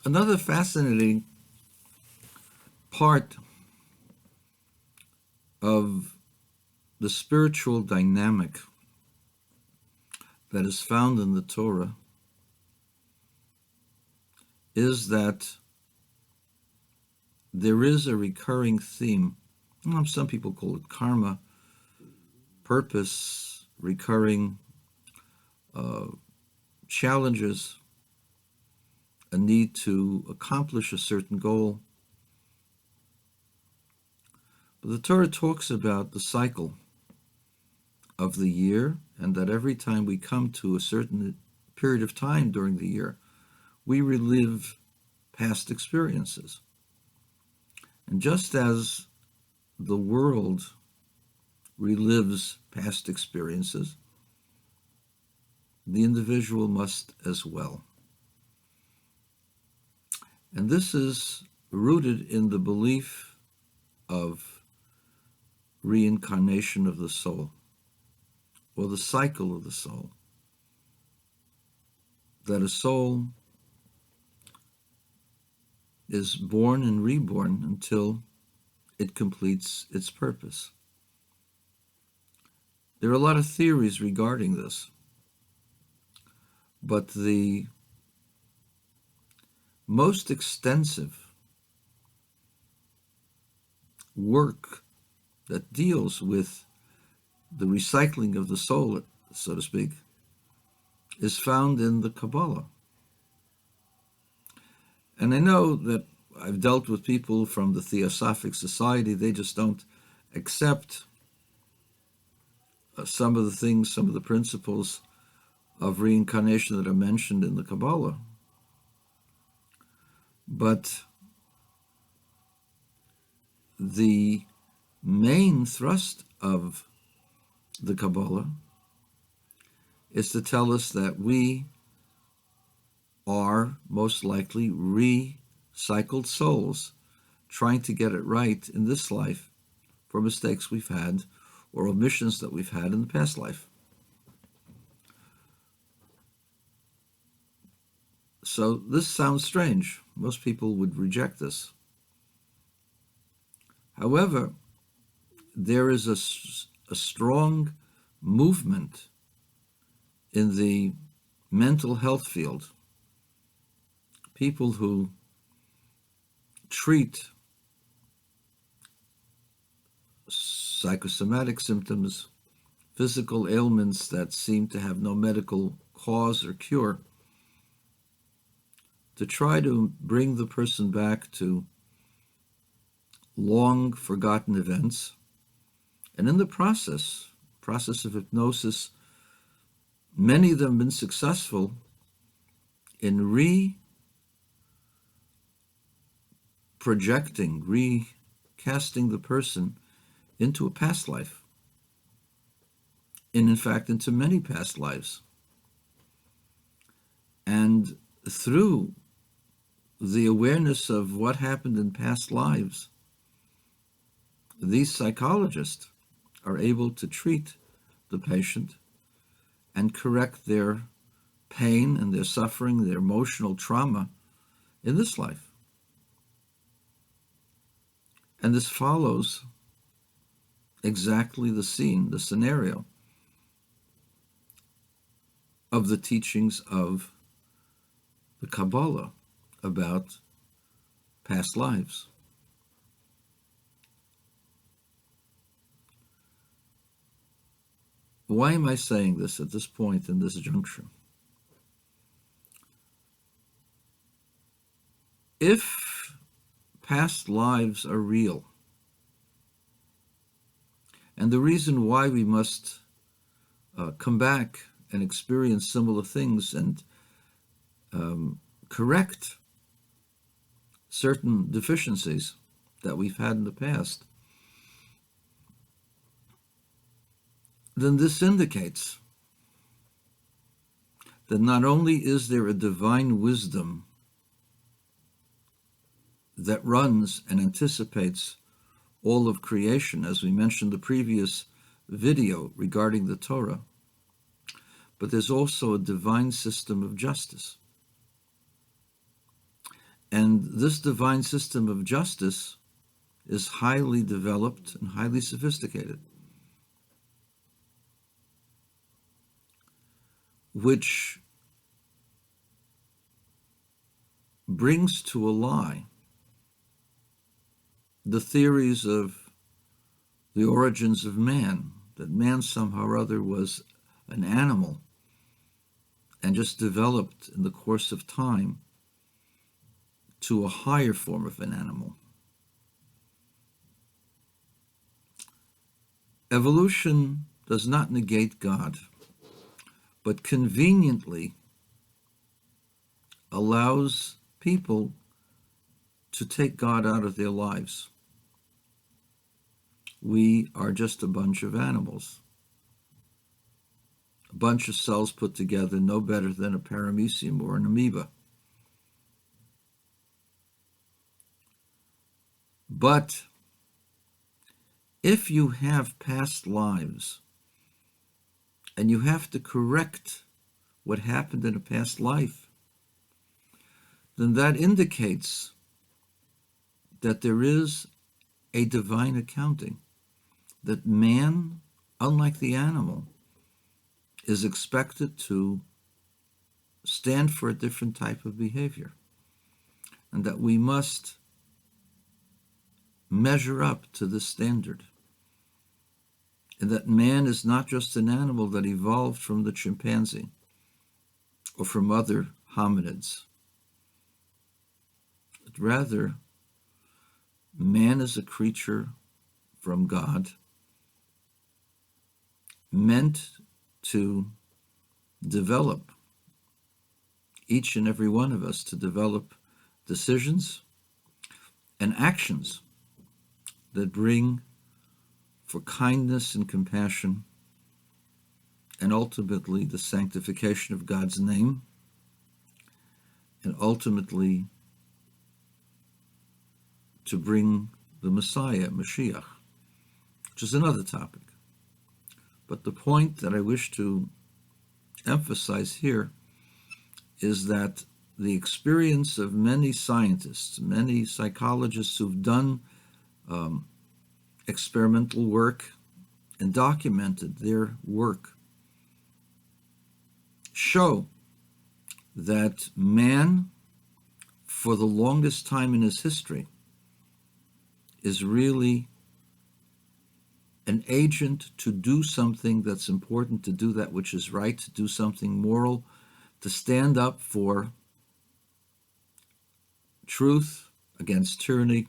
Another fascinating part of the spiritual dynamic that is found in the Torah is that there is a recurring theme. Some people call it karma, purpose, recurring challenges, a need to accomplish a certain goal. But the Torah talks about the cycle of the year, and that every time we come to a certain period of time during the year, we relive past experiences. And just as the world relives past experiences, the individual must as well. And this is rooted in the belief of reincarnation of the soul, or the cycle of the soul, that a soul is born and reborn until it completes its purpose. There are a lot of theories regarding this, but the most extensive work that deals with the recycling of the soul, so to speak, is found in the Cabala. And I know that I've dealt with people from the Theosophic Society. They just don't accept some of the things, some of the principles of reincarnation that are mentioned in the Cabala. But the main thrust of the Cabala is to tell us that we are most likely recycled souls trying to get it right in this life for mistakes we've had or omissions that we've had in the past life. So this sounds strange. Most people would reject this. However, there is a strong movement in the mental health field. People who treat psychosomatic symptoms, physical ailments that seem to have no medical cause or cure, to try to bring the person back to long forgotten events. And in the process of hypnosis, many of them have been successful in recasting the person into a past life, and in fact into many past lives. And through the awareness of what happened in past lives, these psychologists are able to treat the patient and correct their pain and their suffering, their emotional trauma in this life. And this follows exactly the scenario of the teachings of the Cabala about past lives. Why am I saying this at this point in this juncture? If past lives are real, and the reason why we must come back and experience similar things and correct certain deficiencies that we've had in the past, then this indicates that not only is there a divine wisdom that runs and anticipates all of creation, as we mentioned in the previous video regarding the Torah, but there's also a divine system of justice. And this divine system of justice is highly developed and highly sophisticated, which brings to a lie the theories of the origins of man, that man somehow or other was an animal and just developed in the course of time to a higher form of an animal. Evolution does not negate God, but conveniently allows people to take God out of their lives. We are just a bunch of animals, a bunch of cells put together, no better than a paramecium or an amoeba. But if you have past lives and you have to correct what happened in a past life, then that indicates that there is a divine accounting, that man, unlike the animal, is expected to stand for a different type of behavior, and that we must measure up to this standard, and that man is not just an animal that evolved from the chimpanzee or from other hominids, but rather man is a creature from God, meant to develop, each and every one of us to develop decisions and actions that bring for kindness and compassion, and ultimately the sanctification of God's name, and ultimately to bring the Messiah, Mashiach, which is another topic. But the point that I wish to emphasize here is that the experience of many scientists, many psychologists who've done experimental work and documented their work, show that man, for the longest time in his history, is really an agent to do something that's important, to do that which is right, to do something moral, to stand up for truth against tyranny,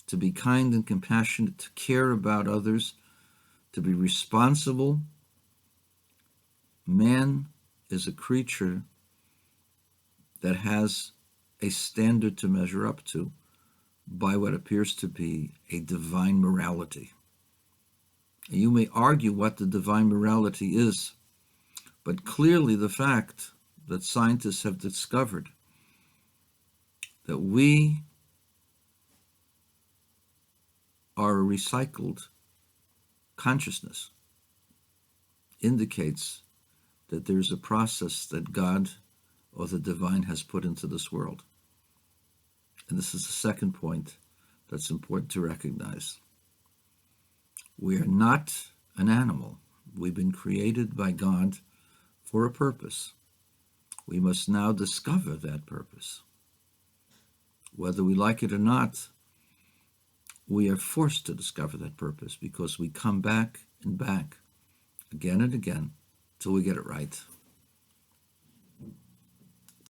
to be kind and compassionate, to care about others, to be responsible. Man is a creature that has a standard to measure up to by what appears to be a divine morality. You may argue what the divine morality is, but clearly the fact that scientists have discovered that we are a recycled consciousness indicates that there's a process that God or the divine has put into this world. And this is the second point that's important to recognize. We are not an animal. We've been created by God for a purpose. We must now discover that purpose. Whether we like it or not, we are forced to discover that purpose because we come back and back again and again till we get it right.